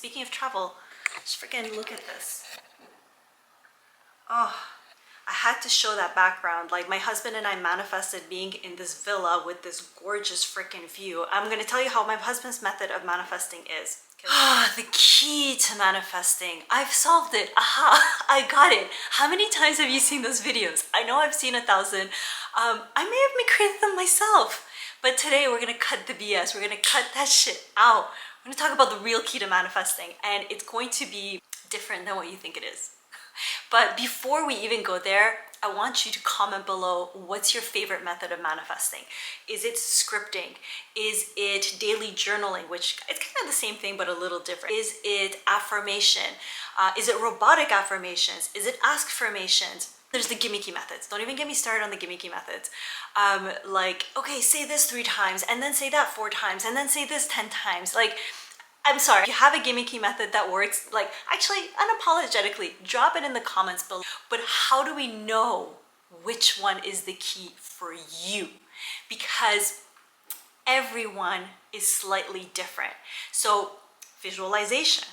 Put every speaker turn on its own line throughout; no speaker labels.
Speaking of travel, just freaking look at this. Oh, I had to show that background. Like, my husband and I manifested being in this villa with this gorgeous freaking view. I'm gonna tell you how my husband's method of manifesting is. The key to manifesting. I've solved it. Aha, I got it. How many times have you seen those videos? I know I've seen 1,000. I may have created them myself. But today we're gonna cut the BS. We're gonna cut that shit out. We're gonna talk about the real key to manifesting, and it's going to be different than what you think it is. But before we even go there, I want you to comment below, what's your favorite method of manifesting? Is it scripting? Is it daily journaling, which it's kind of the same thing but a little different? Is it affirmation? Is it robotic affirmations? Is it ask-firmations? There's the gimmicky methods. Don't even get me started on the gimmicky methods. Like, okay, say this 3 times, and then say that 4 times, and then say this 10 times. Like, I'm sorry, if you have a gimmicky method that works, like, actually, unapologetically, drop it in the comments below. But how do we know which one is the key for you? Because everyone is slightly different. So, visualization.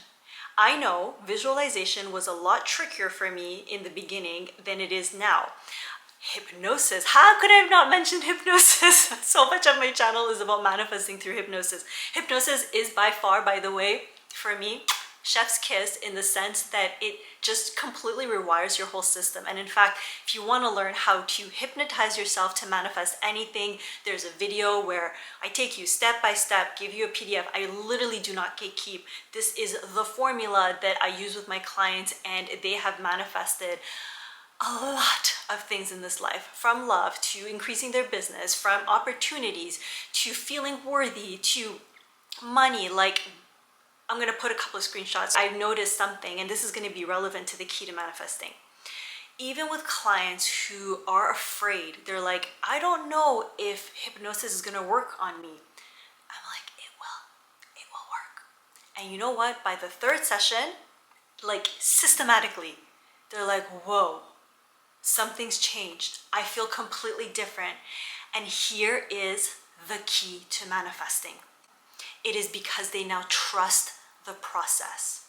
I know visualization was a lot trickier for me in the beginning than it is now. Hypnosis. How could I have not mentioned hypnosis? So much of my channel is about manifesting through hypnosis. Hypnosis is by far, by the way, for me, chef's kiss, in the sense that it just completely rewires your whole system. And in fact, if you want to learn how to hypnotize yourself to manifest anything, there's a video where I take you step by step, give you a PDF. I literally do not gatekeep. This is the formula that I use with my clients, and they have manifested a lot of things in this life, from love to increasing their business, from opportunities to feeling worthy to money. Like, I'm gonna put a couple of screenshots. I've noticed something, and this is gonna be relevant to the key to manifesting. Even with clients who are afraid, they're like, I don't know if hypnosis is gonna work on me. I'm like, it will work. And you know what? By the 3rd session, like, systematically, they're like, whoa, something's changed. I feel completely different. And here is the key to manifesting. It is because they now trust the process.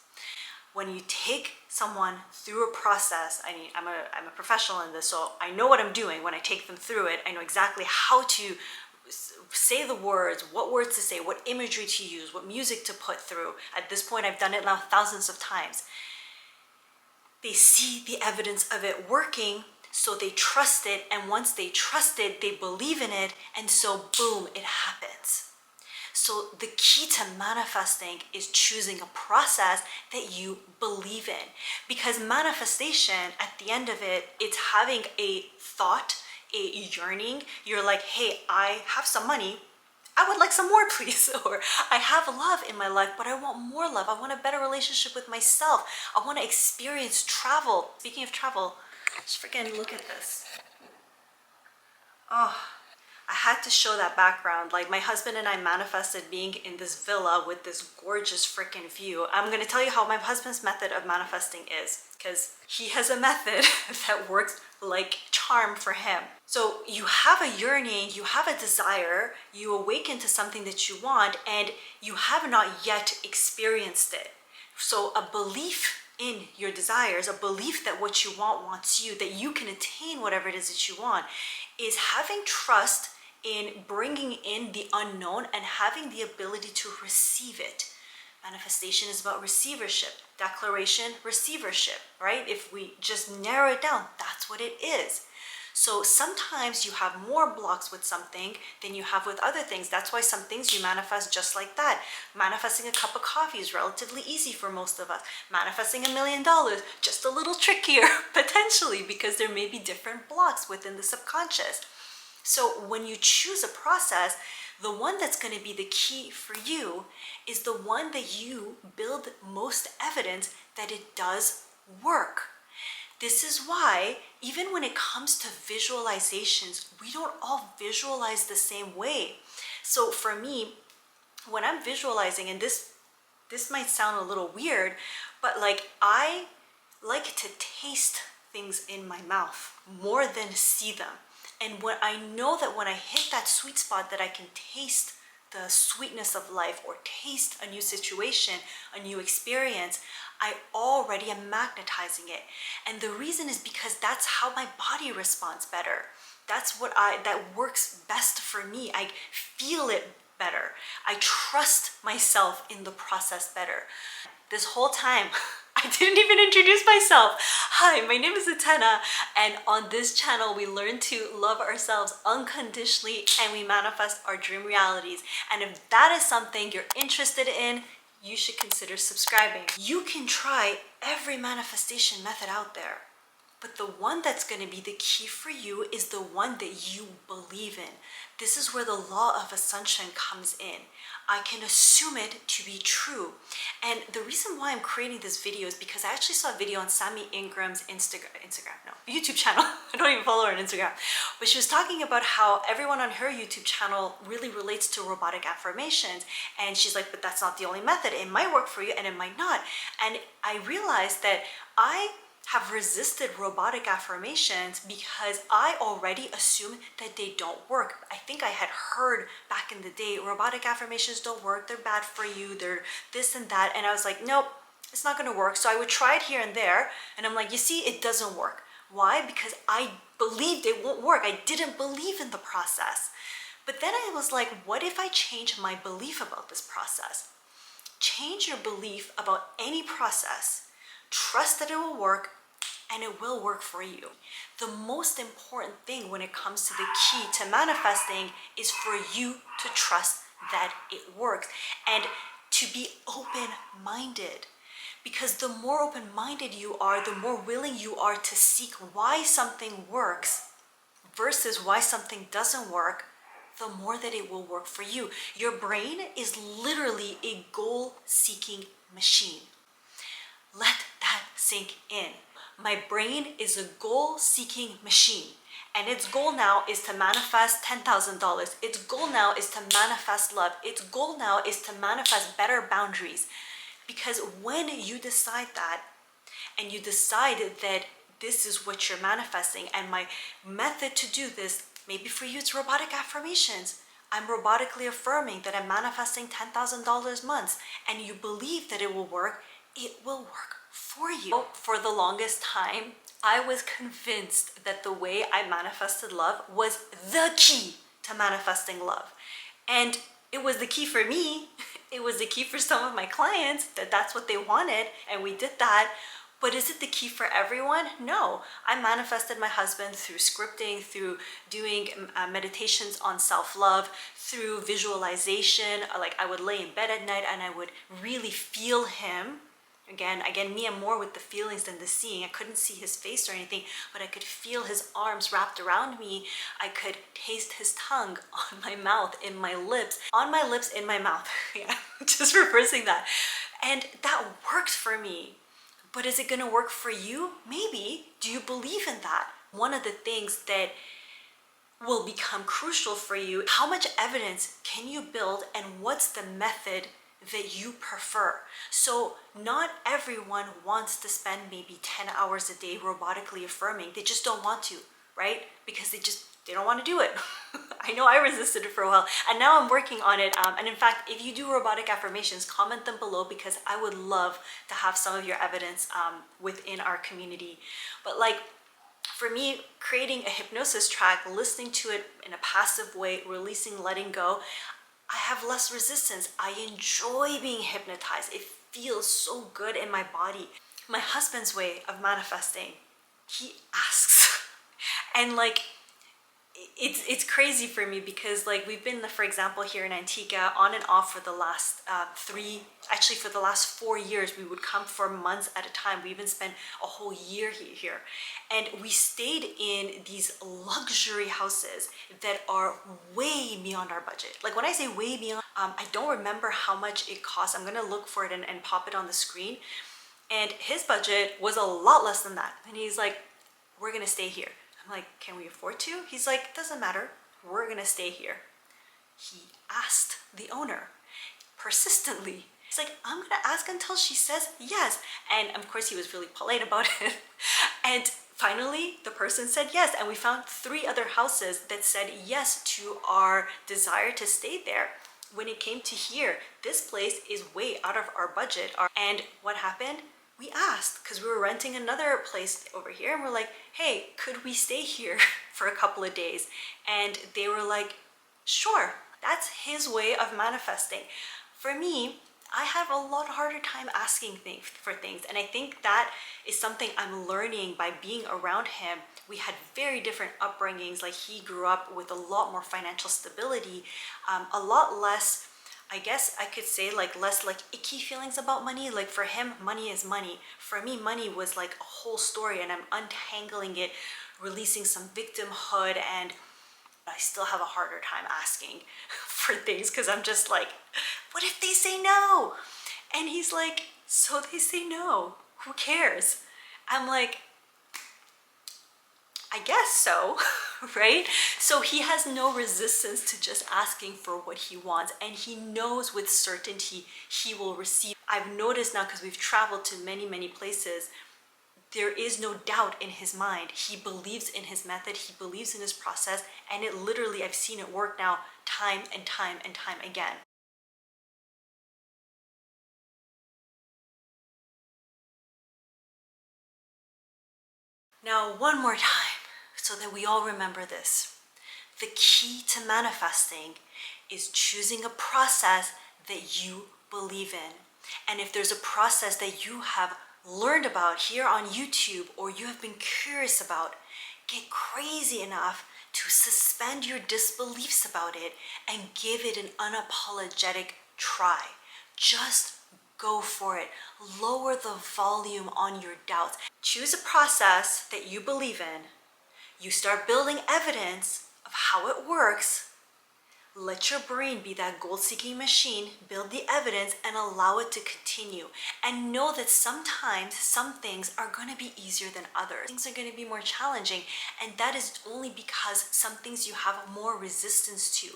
When you take someone through a process, I'm a professional in this, so I know what I'm doing when I take them through it. I know exactly how to say the words, what words to say, what imagery to use, what music to put through. At this point, I've done it now thousands of times. They see the evidence of it working, so they trust it, and once they trust it, they believe in it, and so boom, it happens. So the key to manifesting is choosing a process that you believe in, because manifestation, at the end of it, it's having a thought, a yearning. You're like, hey, I have some money, I would like some more, please. Or I have love in my life, but I want more love. I want a better relationship with myself. I want to experience travel. Speaking of travel, just freaking look at this. Oh, I had to show that background. Like, my husband and I manifested being in this villa with this gorgeous freaking view. I'm going to tell you how my husband's method of manifesting is, because he has a method that works like charm for him. So you have a yearning, you have a desire, you awaken to something that you want, and you have not yet experienced it. So a belief in your desires, a belief that what you want wants you, that you can attain whatever it is that you want, is having trust in bringing in the unknown and having the ability to receive it. Manifestation is about receivership. Declaration, receivership, right? If we just narrow it down, that's what it is. So sometimes you have more blocks with something than you have with other things. That's why some things you manifest just like that. Manifesting a cup of coffee is relatively easy for most of us. Manifesting $1 million, just a little trickier, potentially, because there may be different blocks within the subconscious. So when you choose a process, the one that's going to be the key for you is the one that you build most evidence that it does work. This is why, even when it comes to visualizations, we don't all visualize the same way. So for me, when I'm visualizing, and this might sound a little weird, but like, I like to taste things in my mouth more than see them. And when I know that when I hit that sweet spot that I can taste the sweetness of life or taste a new situation, a new experience, I already am magnetizing it. And the reason is because that's how my body responds better. That's that works best for me. I feel it better. I trust myself in the process better. This whole time, I didn't even introduce myself. Hi, my name is Atena, and on this channel, we learn to love ourselves unconditionally and we manifest our dream realities. And if that is something you're interested in, you should consider subscribing. You can try every manifestation method out there, but the one that's going to be the key for you is the one that you believe in. This is where the law of assumption comes in. I can assume it to be true. And the reason why I'm creating this video is because I actually saw a video on Sammy Ingram's YouTube channel. I don't even follow her on Instagram. But she was talking about how everyone on her YouTube channel really relates to robotic affirmations. And she's like, but that's not the only method. It might work for you and it might not. And I realized that I have resisted robotic affirmations because I already assume that they don't work. I think I had heard back in the day, robotic affirmations don't work, they're bad for you, they're this and that. And I was like, nope, it's not gonna work. So I would try it here and there. And I'm like, you see, it doesn't work. Why? Because I believed it won't work. I didn't believe in the process. But then I was like, what if I change my belief about this process? Change your belief about any process. Trust that it will work, and it will work for you. The most important thing when it comes to the key to manifesting is for you to trust that it works and to be open-minded. Because the more open-minded you are, the more willing you are to seek why something works versus why something doesn't work, the more that it will work for you. Your brain is literally a goal-seeking machine. Let that sink in. My brain is a goal-seeking machine, and its goal now is to manifest $10,000. Its goal now is to manifest love. Its goal now is to manifest better boundaries. Because when you decide that, and you decide that this is what you're manifesting, and my method to do this, maybe for you it's robotic affirmations. I'm robotically affirming that I'm manifesting $10,000 months, and you believe that it will work, it will work for you. For the longest time, I was convinced that the way I manifested love was the key to manifesting love. And it was the key for me. It was the key for some of my clients, that that's what they wanted, and we did that. But is it the key for everyone? No. I manifested my husband through scripting, through doing meditations on self-love, through visualization. Like I would lay in bed at night and I would really feel him. Again, me, I'm more with the feelings than the seeing. I couldn't see his face or anything, but I could feel his arms wrapped around me. I could taste his tongue on my mouth, in my lips, on my lips, in my mouth. Yeah, just reversing that. And that worked for me. But is it gonna work for you? Maybe. Do you believe in that? One of the things that will become crucial for you, how much evidence can you build and what's the method that you prefer? So not everyone wants to spend maybe 10 hours a day robotically affirming. They just don't want to, right? Because they don't want to do it. I know I resisted it for a while, and now I'm working on it. And in fact, if you do robotic affirmations, comment them below because I would love to have some of your evidence within our community. But like, for me, creating a hypnosis track, listening to it in a passive way, releasing, letting go, I have less resistance. I enjoy being hypnotized. It feels so good in my body. My husband's way of manifesting, he asks. And like, it's crazy for me because like we've been, for example, here in Antigua on and off for the last for the last 4 years. We would come for months at a time. We even spent a whole year here. And we stayed in these luxury houses that are way beyond our budget. Like when I say way beyond, I don't remember how much it costs. I'm gonna look for it and pop it on the screen. And his budget was a lot less than that. And he's like, we're gonna stay here. I'm like, can we afford to? He's like, doesn't matter, we're gonna stay here. He asked the owner persistently. He's like, I'm gonna ask until she says yes. And of course he was really polite about it. And finally the person said yes, and we found 3 other houses that said yes to our desire to stay there. when it came to here, this place is way out of our budget. And what happened? We asked because we were renting another place over here, and we're like, hey, could we stay here for a couple of days? And they were like, sure. That's his way of manifesting. For me, I have a lot harder time asking for things, and I think that is something I'm learning by being around him. We had very different upbringings. Like, he grew up with a lot more financial stability, a lot less, I guess I could say, like, less like icky feelings about money. Like, for him, money is money. For me, money was like a whole story, and I'm untangling it, releasing some victimhood, and I still have a harder time asking for things because I'm just like, what if they say no? And he's like, so they say no. Who cares? I'm like, I guess so, right? So he has no resistance to just asking for what he wants, and he knows with certainty he will receive. I've noticed now, because we've traveled to many, many places, there is no doubt in his mind. He believes in his method, he believes in his process, and it literally, I've seen it work now time and time and time again. Now, one more time, so that we all remember this. The key to manifesting is choosing a process that you believe in. And if there's a process that you have learned about here on YouTube, or you have been curious about, get crazy enough to suspend your disbeliefs about it and give it an unapologetic try. Just go for it. Lower the volume on your doubts. Choose a process that you believe in. You start building evidence of how it works. Let your brain be that goal-seeking machine, build the evidence, and allow it to continue. And know that sometimes some things are going to be easier than others. Things are going to be more challenging, and that is only because some things you have more resistance to.